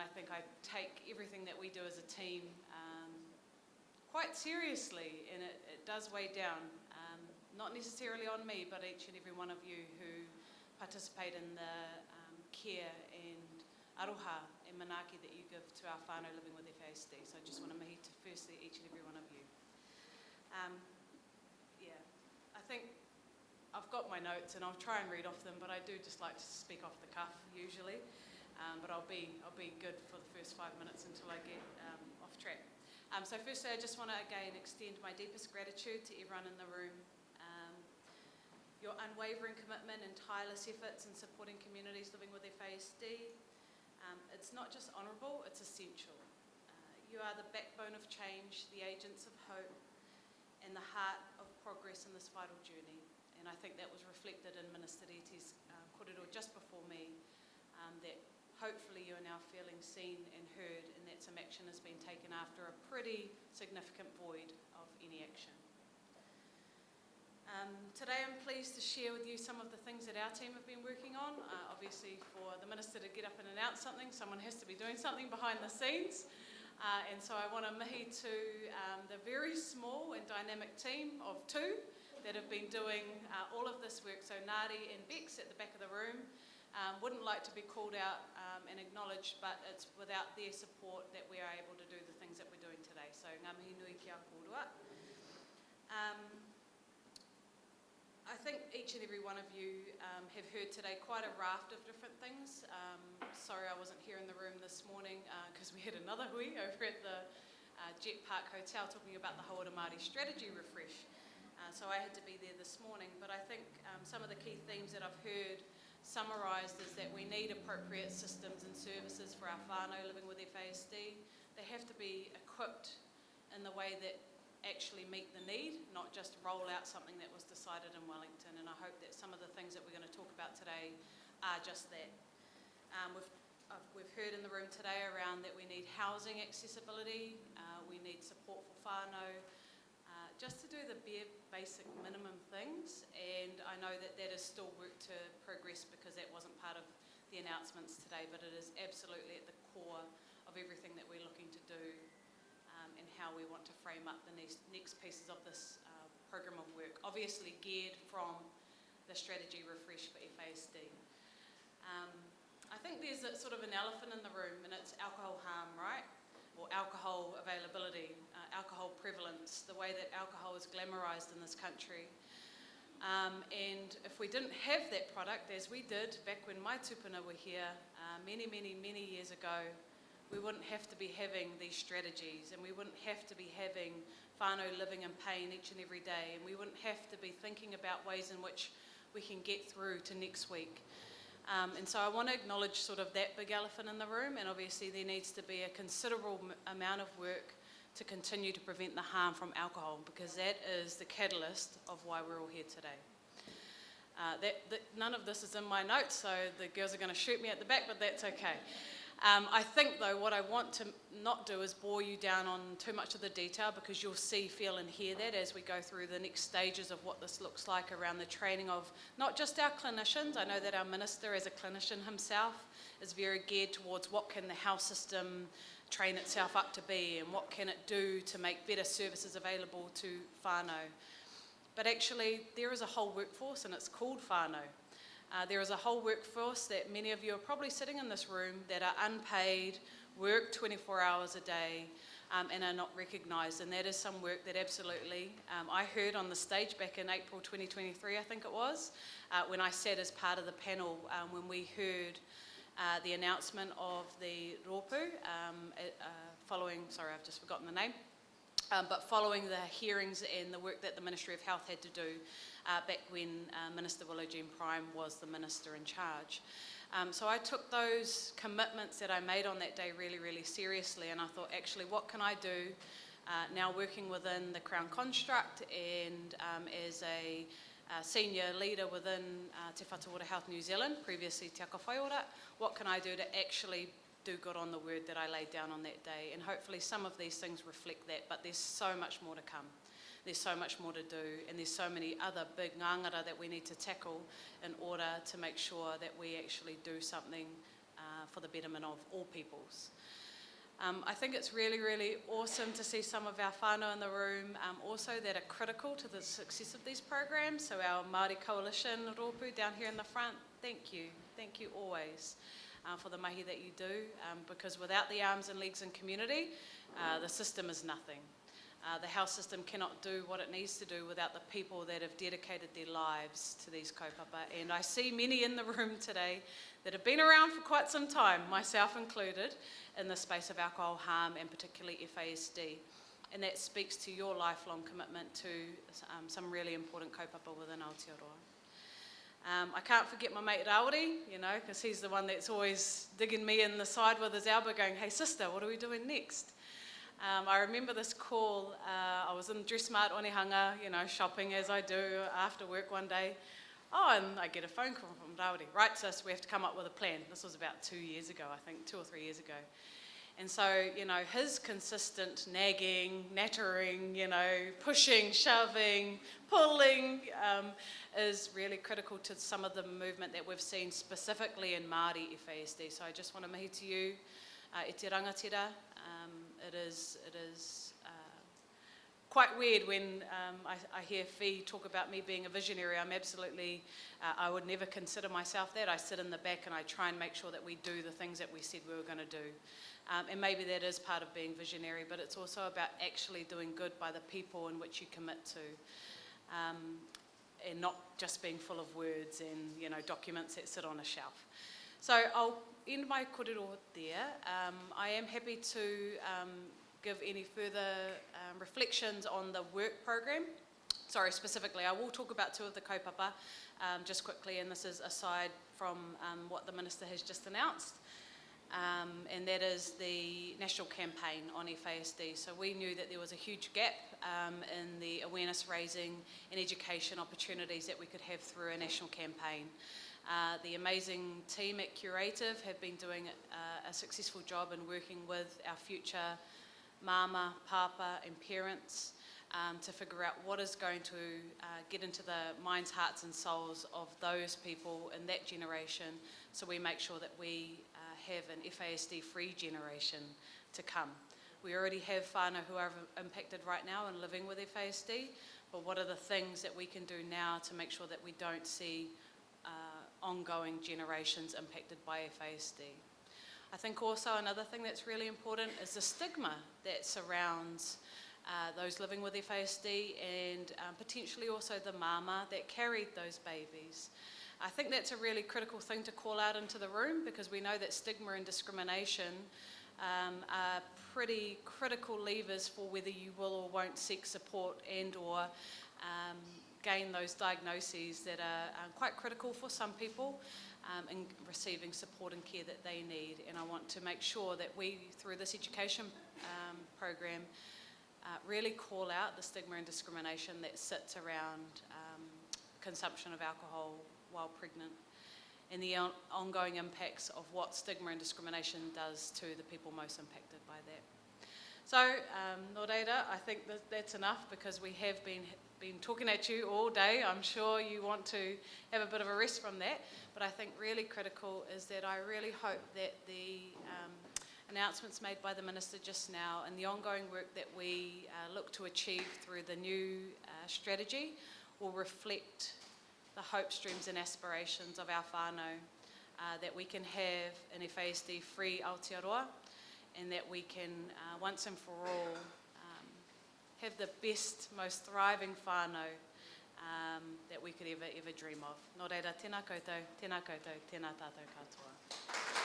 I think I take everything that we do as a team quite seriously, and it does weigh down, not necessarily on me, but each and every one of you who participate in the care and aroha and manaaki that you give to our whānau living with FASD. So I just want to mihi to firstly each and every one of you. I think I've got my notes and I'll try and read off them, but I do just like to speak off the cuff usually. But I'll be good for the first 5 minutes until I get off track. So firstly, I just want to again extend my deepest gratitude to everyone in the room. Your unwavering commitment and tireless efforts in supporting communities living with FASD. It's not just honourable, it's essential. You are the backbone of change, the agents of hope, and the heart of progress in this vital journey. And I think that was reflected in Minister Reti's korero just before me, that hopefully you are now feeling seen and heard, and that some action has been taken after a pretty significant void of any action. Today I'm pleased to share with you some of the things that our team have been working on. Obviously for the Minister to get up and announce something, someone has to be doing something behind the scenes. And so I want to mihi to the very small and dynamic team of 2 that have been doing all of this work. So Ngāri and Bex at the back of the room. Wouldn't like to be called out and acknowledged, but it's without their support that we are able to do the things that we're doing today. So ngā mihi nui ki a kōrua. I think each and every one of you have heard today quite a raft of different things. Sorry I wasn't here in the room this morning because we had another hui over at the Jet Park Hotel talking about the Hauora Māori strategy refresh. So I had to be there this morning, but I think some of the key themes that I've heard summarised is that we need appropriate systems and services for our whānau living with FASD. They have to be equipped in the way that actually meet the need, not just roll out something that was decided in Wellington. And I hope that some of the things that we're going to talk about today are just that. We've heard in the room today around that we need housing accessibility, we need support for whānau, just to do the bare basic minimum things. And I know that that is still work to progress because that wasn't part of the announcements today, but it is absolutely at the core of everything that we're looking to do and how we want to frame up the next pieces of this program of work, obviously geared from the strategy refresh for FASD. I think there's a sort of an elephant in the room, and it's alcohol harm, right? Or alcohol availability, alcohol prevalence, the way that alcohol is glamorised in this country. And if we didn't have that product, as we did back when my tupuna were here many years ago, we wouldn't have to be having these strategies, and we wouldn't have to be having whānau living in pain each and every day, and we wouldn't have to be thinking about ways in which we can get through to next week. And so I want to acknowledge sort of that big elephant in the room, and obviously there needs to be a considerable amount of work to continue to prevent the harm from alcohol, because that is the catalyst of why we're all here today. None of this is in my notes, so the girls are going to shoot me at the back, but that's okay. I think though what I want to not do is bore you down on too much of the detail, because you'll see, feel and hear that as we go through the next stages of what this looks like around the training of not just our clinicians. I know that our minister as a clinician himself is very geared towards what can the health system train itself up to be and what can it do to make better services available to whānau. But actually there is a whole workforce, and it's called whānau. There is a whole workforce that many of you are probably sitting in this room that are unpaid, work 24 hours a day and are not recognised, and that is some work that absolutely, I heard on the stage back in April 2023 I think it was, when I sat as part of the panel when we heard the announcement of the rōpū following, sorry I've just forgotten the name, but following the hearings and the work that the Ministry of Health had to do back when Minister Willow-Jean Prime was the minister in charge. So I took those commitments that I made on that day really seriously, and I thought, actually, what can I do now working within the Crown construct and as a senior leader within Te Whatuora Health New Zealand, previously Te Ako Hauora, what can I do to actually do good on the word that I laid down on that day? And hopefully some of these things reflect that, but there's so much more to come. There's so much more to do, and there's so many other big ngangara that we need to tackle in order to make sure that we actually do something for the betterment of all peoples. I think it's really, really awesome to see some of our whānau in the room also that are critical to the success of these programs. So our Māori Coalition, Rōpū, down here in the front, thank you always for the mahi that you do, because without the arms and legs and community, the system is nothing. The health system cannot do what it needs to do without the people that have dedicated their lives to these kaupapa. And I see many in the room today that have been around for quite some time, myself included, in the space of alcohol harm and particularly FASD. And that speaks to your lifelong commitment to some really important kaupapa within Aotearoa. I can't forget my mate Rāori, because he's the one that's always digging me in the side with his elbow going, hey sister, what are we doing next? I remember this call, I was in Dressmart Onehanga, shopping as I do after work one day. Oh, and I get a phone call from Rāori. Right, sis, we have to come up with a plan. This was about 2 years ago, I think, 2 or 3 years ago. And so, his consistent nagging, nattering, pushing, shoving, pulling is really critical to some of the movement that we've seen specifically in Māori FASD. So I just want to mihi to you, e te rangatira. It is quite weird when I hear Fee talk about me being a visionary. I'm absolutely, I would never consider myself that. I sit in the back and I try and make sure that we do the things that we said we were going to do. And maybe that is part of being visionary, but it's also about actually doing good by the people in which you commit to. And not just being full of words and documents that sit on a shelf. So I'll end my kōrero there. I am happy to give any further reflections on the work program. Sorry, specifically, I will talk about 2 of the kaupapa just quickly, and this is aside from what the Minister has just announced. And that is the national campaign on FASD. So we knew that there was a huge gap in the awareness raising and education opportunities that we could have through a national campaign. The amazing team at Curative have been doing a successful job in working with our future mama, papa and parents to figure out what is going to get into the minds, hearts and souls of those people in that generation, so we make sure that we have an FASD-free generation to come. We already have whānau who are impacted right now and living with FASD, but what are the things that we can do now to make sure that we don't see ongoing generations impacted by FASD? I think also another thing that's really important is the stigma that surrounds those living with FASD and potentially also the mama that carried those babies. I think that's a really critical thing to call out into the room, because we know that stigma and discrimination are pretty critical levers for whether you will or won't seek support and or gain those diagnoses that are quite critical for some people in receiving support and care that they need. And I want to make sure that we, through this education program, really call out the stigma and discrimination that sits around consumption of alcohol while pregnant, and the ongoing impacts of what stigma and discrimination does to the people most impacted by that. So, nō reira, I think that's enough, because we have been talking at you all day. I'm sure you want to have a bit of a rest from that, but I think really critical is that I really hope that the announcements made by the Minister just now and the ongoing work that we look to achieve through the new strategy will reflect the hope streams and aspirations of our whānau, that we can have an FASD-free Aotearoa, and that we can, once and for all, have the best, most thriving whānau that we could ever dream of. Nō reira, tēnā koutou, tēnā koutou, tēnā tātou katoa.